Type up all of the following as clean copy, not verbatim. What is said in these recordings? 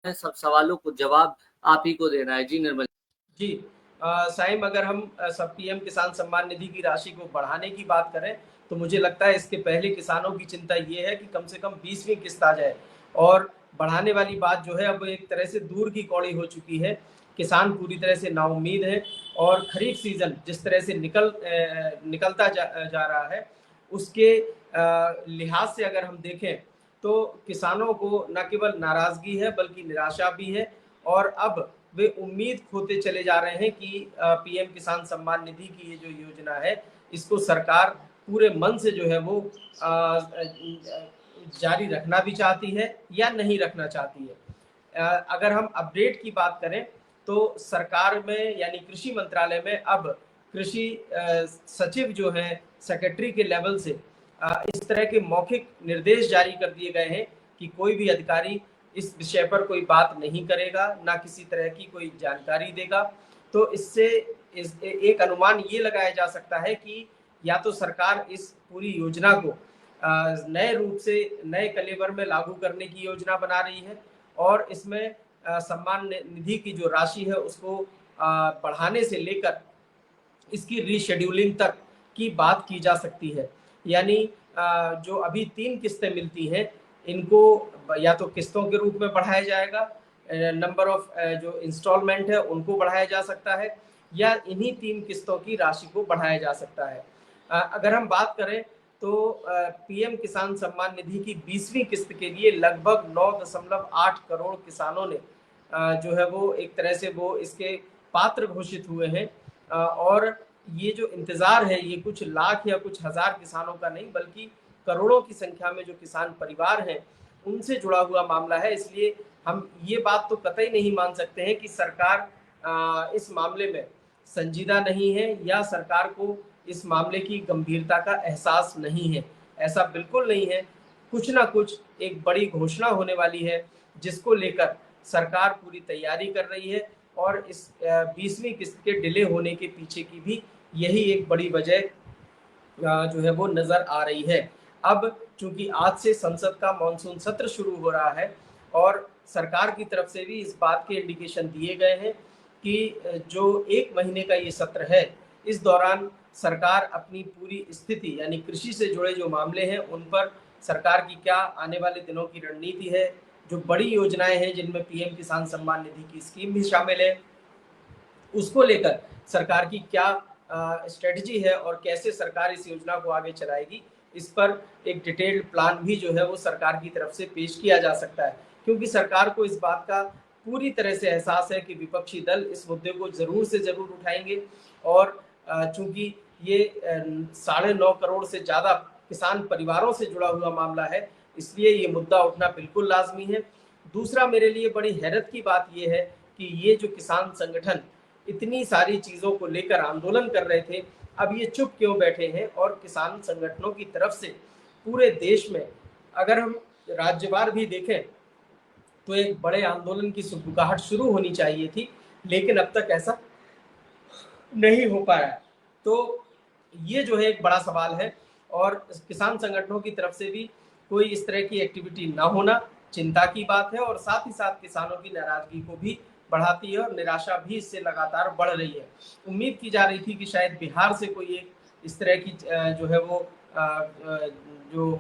है, सब सवालों को जवाब आप ही को देना है। जी निर्मल जी। साइम, अगर हम सब पीएम किसान सम्मान निधि की राशि को बढ़ाने की बात करें, तो मुझे लगता है इसके पहले किसानों की चिंता ये है कि कम से कम 20वीं किस्त आ जाए, और बढ़ाने वाली बात जो है अब एक तरह से दूर की कौड़ी हो चुकी है। किसान पूरी तरह से नाउम्मीद है, और खरीफ सीजन जिस तरह से निकलता जा रहा है, उसके लिहाज से अगर हम देखें तो किसानों को न केवल नाराजगी है बल्कि निराशा भी है, और अब वे उम्मीद खोते चले जा रहे हैं कि पीएम किसान सम्मान निधि की ये जो योजना है, इसको सरकार पूरे मन से जो है वो जारी रखना भी चाहती है या नहीं रखना चाहती है। अगर हम अपडेट की बात करें तो सरकार में यानी कृषि मंत्रालय में अब कृषि सचिव जो है, सेक्रेटरी के लेवल से इस तरह के मौखिक निर्देश जारी कर दिए गए हैं कि कोई भी अधिकारी इस विषय पर कोई बात नहीं करेगा, ना किसी तरह की कोई जानकारी देगा। तो इससे एक अनुमान ये लगाया जा सकता है कि या तो सरकार इस पूरी योजना को नए रूप से नए कलेवर में लागू करने की योजना बना रही है, और इसमें सम्मान निधि की जो राशि है उसको बढ़ाने से लेकर इसकी रीशेड्यूलिंग तक की बात की जा सकती है। यानी जो अभी 3 किस्तें मिलती हैं, इनको या तो किस्तों के रूप में बढ़ाया जाएगा, नंबर ऑफ जो इंस्टॉलमेंट है उनको बढ़ाया जा सकता है, या इन्हीं 3 किस्तों की राशि को बढ़ाया जा सकता है। अगर हम बात करें तो पीएम किसान सम्मान निधि की 20वीं किस्त के लिए लगभग 9.8 करोड़ किसानों ने जो है वो एक तरह से वो इसके पात्र घोषित हुए हैं, और ये जो इंतजार है ये कुछ लाख या कुछ हजार किसानों का नहीं बल्कि करोड़ों की संख्या में जो किसान परिवार हैं उनसे जुड़ा हुआ मामला है। इसलिए हम ये बात तो कतई नहीं मान सकते हैं कि सरकार इस मामले में संजीदा नहीं है या सरकार को इस मामले की गंभीरता का एहसास नहीं है। ऐसा बिल्कुल नहीं है। कुछ ना कुछ एक बड़ी घोषणा होने वाली है जिसको लेकर सरकार पूरी तैयारी कर रही है, और इस 20वीं किस्त के डिले होने के पीछे की भी यही एक बड़ी वजह जो है वो नजर आ रही है। अब चूंकि आज से संसद का मॉनसून सत्र शुरू हो रहा है, और सरकार की तरफ से भी इस बात के इंडिकेशन दिए गए हैं कि जो 1 महीने का ये सत्र है, इस दौरान सरकार अपनी पूरी स्थिति यानी कृषि से जुड़े जो मामले हैं उन पर सरकार की क्या आने वाले दिनों की रणनीति है, जो बड़ी योजनाएं हैं जिनमें पीएम किसान सम्मान निधि की स्कीम भी शामिल है, उसको लेकर सरकार की क्या स्ट्रेटजी है और कैसे सरकार इस योजना को आगे चलाएगी, इस पर एक डिटेल्ड प्लान भी जो है वो सरकार की तरफ से पेश किया जा सकता है। क्योंकि सरकार को इस बात का पूरी तरह से एहसास है कि विपक्षी दल इस मुद्दे को ज़रूर से ज़रूर उठाएंगे, और चूंकि ये 9.5 करोड़ से ज़्यादा किसान परिवारों से जुड़ा हुआ मामला है, इसलिए ये मुद्दा उठना बिल्कुल लाजमी है। दूसरा मेरे लिए बड़ी हैरत की बात ये है कि ये जो किसान संगठन इतनी सारी चीज़ों को लेकर आंदोलन कर रहे थे, अब ये चुप क्यों बैठे हैं, और किसान संगठनों की तरफ से पूरे देश में अगर हम राज्यवार भी देखें तो एक बड़े आंदोलन की सुगबुगाहट शुरू होनी चाहिए थी, लेकिन अब तक ऐसा नहीं हो पाया। तो ये जो है एक बड़ा सवाल है, और किसान संगठनों की तरफ से भी कोई इस तरह की एक्टिविटी ना होना चिंता की बात है, और साथ ही साथ किसानों की नाराजगी को भी बढ़ाती है, और निराशा भी इससे लगातार बढ़ रही है। उम्मीद की जा रही थी कि शायद बिहार से कोई एक इस तरह की जो है वो जो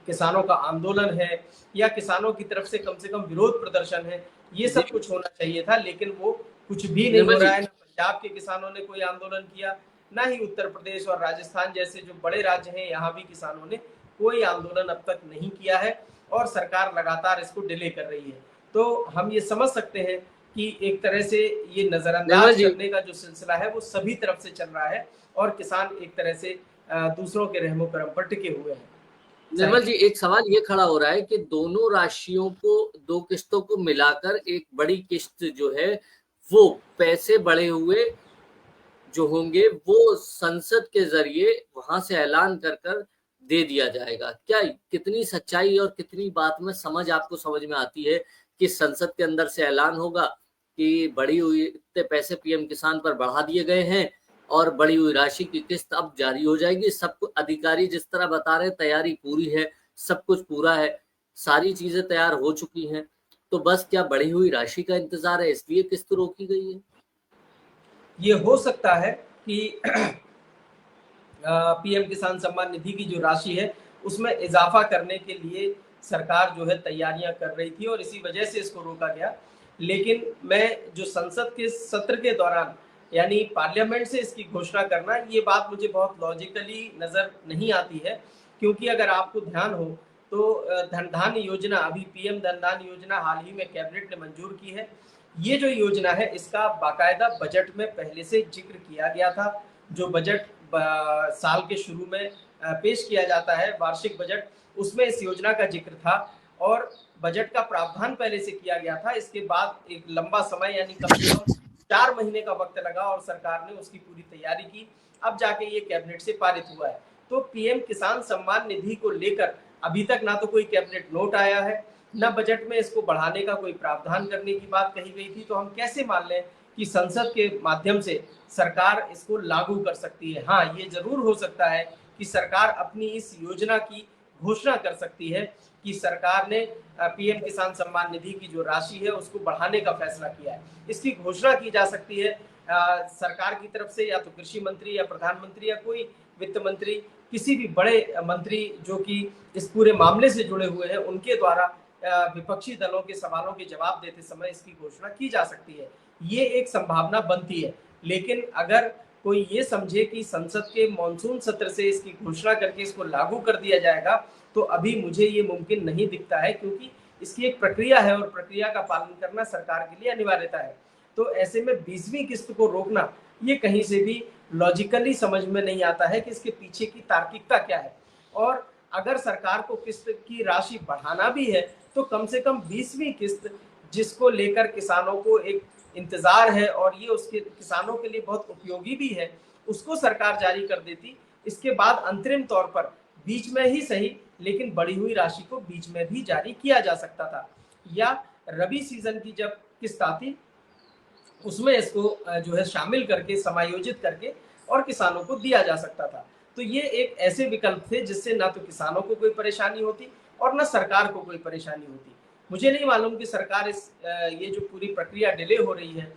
किसानों का आंदोलन है या किसानों की तरफ से कम विरोध प्रदर्शन है, ये सब कुछ होना चाहिए था, लेकिन वो कुछ भी नहीं हो रहा है। पंजाब के किसानों ने कोई आंदोलन किया, ना ही उत्तर प्रदेश और राजस्थान जैसे जो बड़े राज्य हैं यहाँ भी किसानों ने कोई आंदोलन अब तक नहीं किया है, और सरकार लगातार इसको डिले कर रही है। तो हम ये समझ सकते हैं कि एक तरह से ये नजरअंदाज करने का जो सिलसिला है वो सभी तरफ से चल रहा है, और किसान एक तरह से दूसरों के रहमो करम पर टिके हुए हैं। निर्मल जी, एक सवाल ये खड़ा हो रहा है कि दोनों राशियों को, 2 किस्तों को मिलाकर एक बड़ी किस्त जो है वो पैसे बढ़े हुए जो होंगे वो संसद के जरिए वहां से ऐलान कर दे दिया जाएगा। क्या कितनी सच्चाई और कितनी बात में समझ में आती है कि संसद के अंदर से ऐलान होगा कि बढ़ी हुई इतने पैसे पीएम किसान पर बढ़ा दिए गए हैं और बढ़ी हुई राशि की किस्त अब जारी हो जाएगी। सब अधिकारी जिस तरह बता रहे हैं तैयारी पूरी है, सब कुछ पूरा है, सारी चीजें तैयार हो चुकी हैं। तो बस क्या बढ़ी हुई राशि का इंतजार है इसलिए किस्त रोकी गई है? ये हो सकता है कि पीएम किसान सम्मान निधि की जो राशि है उसमें इजाफा करने के लिए सरकार जो है तैयारियां कर रही थी और इसी वजह से इसको रोका गया। लेकिन मैं जो संसद के सत्र के दौरान यानी पार्लियामेंट से इसकी घोषणा करना, ये बात मुझे बहुत लॉजिकली नजर नहीं आती है, क्योंकि अगर आपको ध्यान हो तो धन धान्य योजना, अभी पीएम धन धान्य योजना हाल ही में कैबिनेट ने मंजूर की है। ये जो योजना है इसका बाकायदा बजट में पहले से जिक्र किया गया था। जो बजट साल के शुरू में पेश किया जाता है, वार्षिक बजट, उसमें इस योजना का जिक्र था और बजट का प्रावधान पहले से किया गया था। इसके बाद एक लंबा समय यानी कम से कम 4 महीने का वक्त लगा और सरकार ने उसकी पूरी तैयारी की, अब जाके ये कैबिनेट से पारित हुआ है। तो पीएम किसान सम्मान निधि को लेकर अभी तक ना तो कोई कैबिनेट नोट आया है, ना बजट में इसको बढ़ाने का कोई प्रावधान करने की बात कही गई थी। तो हम कैसे मान लें कि संसद के माध्यम से सरकार इसको लागू कर सकती है? हाँ, ये जरूर हो सकता है कि सरकार अपनी इस योजना की घोषणा कर सकती है कि सरकार ने पीएम किसान सम्मान निधि की जो राशि है उसको बढ़ाने का फैसला किया है। इसकी घोषणा की जा सकती है सरकार की तरफ से, या तो कृषि मंत्री या प्रधानमंत्री या कोई वित्त मंत्री, किसी भी बड़े मंत्री जो कि इस पूरे मामले से जुड़े हुए हैं, उनके द्वारा विपक्षी दलों के सवालों के जवाब देते समय इसकी घोषणा की जा सकती है। ये एक संभावना बनती है। लेकिन अगर कोई ये समझे कि संसद के मॉनसून सत्र से इसकी घोषणा करके इसको लागू कर दिया जाएगा, तो अभी मुझे ये मुमकिन नहीं दिखता है, क्योंकि इसकी एक प्रक्रिया है और प्रक्रिया का पालन करना सरकार के लिए अनिवार्यता है। तो ऐसे में 20वीं किस्त को रोकना, ये कहीं से भी लॉजिकली समझ में नहीं आता है कि इसके पीछे की तार्किकता क्या है। और अगर सरकार को किस्त की राशि बढ़ाना भी है तो कम से कम 20वीं किस्त, जिसको लेकर किसानों को एक इंतजार है और ये उसके किसानों के लिए बहुत उपयोगी भी है, उसको सरकार जारी कर देती। इसके बाद अंतरिम तौर पर बीच में ही सही, लेकिन बढ़ी हुई राशि को बीच में भी जारी किया जा सकता था, या रबी सीजन की जब किस्त आती उसमें इसको जो है शामिल करके, समायोजित करके और किसानों को दिया जा सकता था। तो ये एक ऐसे विकल्प थे जिससे ना तो किसानों को कोई परेशानी होती और ना सरकार को कोई परेशानी होती। मुझे नहीं मालूम कि सरकार इस ये जो पूरी प्रक्रिया डिले हो रही है,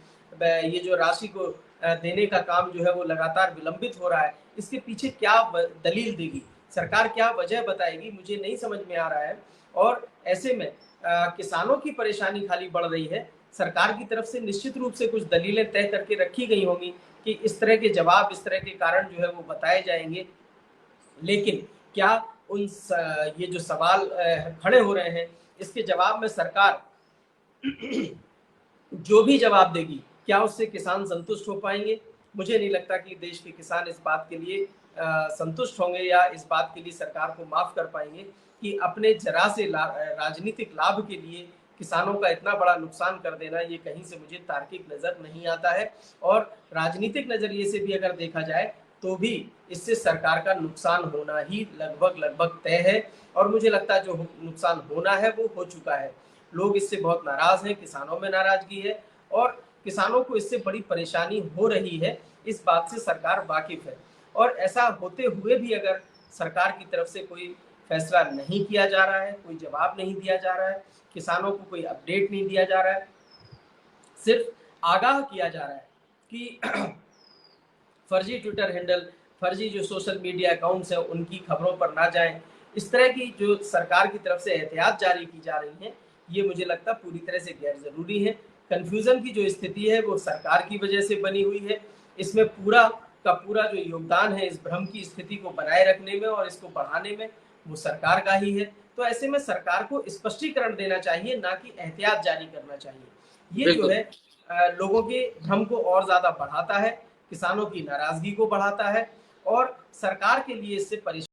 ये जो राशि को देने का काम जो है वो लगातार विलंबित हो रहा है, इसके पीछे क्या दलील देगी सरकार, क्या वजह बताएगी, मुझे नहीं समझ में आ रहा है। और ऐसे में किसानों की परेशानी खाली बढ़ रही है, सरकार की तरफ से निश्चित रूप से कुछ दलीलें तय करके रखी गई होंगी कि इस तरह के जवाब, इस तरह के कारण जो है वो बताए जाएंगे। लेकिन क्या ये जो सवाल खड़े हो रहे हैं, इसके जवाब में सरकार जो भी जवाब देगी, क्या उससे किसान संतुष्ट हो पाएंगे? मुझे नहीं लगता कि देश के किसान इस बात के लिए संतुष्ट होंगे या इस बात के लिए सरकार को माफ कर पाएंगे कि अपने जरा से राजनीतिक लाभ के लिए किसानों का इतना बड़ा नुकसान कर देना, ये कहीं से मुझे तार्किक नजर नहीं आता है। और राजनीतिक नजरिए से भी अगर देखा जाए तो भी इससे सरकार का नुकसान होना ही लगभग तय है। और मुझे लगता है जो नुकसान होना है वो हो चुका है। लोग इससे बहुत नाराज हैं, किसानों में नाराजगी है और किसानों को इससे बड़ी परेशानी हो रही है, इस बात से सरकार वाकिफ है। और ऐसा होते हुए भी अगर सरकार की तरफ से कोई फैसला नहीं किया जा रहा है, कोई जवाब नहीं दिया जा रहा है, किसानों को कोई अपडेट नहीं दिया जा रहा है, सिर्फ आगाह किया जा रहा है कि फर्जी ट्विटर हैंडल, फर्जी जो सोशल मीडिया अकाउंट्स हैं उनकी खबरों पर ना जाएं, इस तरह की जो सरकार की तरफ से एहतियात जारी की जा रही है, ये मुझे लगता पूरी तरह से गैर जरूरी है। कंफ्यूजन की जो स्थिति है वो सरकार की वजह से बनी हुई है। इसमें पूरा का पूरा जो योगदान है इस भ्रम की स्थिति को बनाए रखने में और इसको बढ़ाने में, वो सरकार का ही है। तो ऐसे में सरकार को स्पष्टीकरण देना चाहिए, ना कि एहतियात जारी करना चाहिए। ये जो है लोगों के भ्रम को और ज्यादा बढ़ाता है, किसानों की नाराजगी को बढ़ाता है और सरकार के लिए इससे परेशानी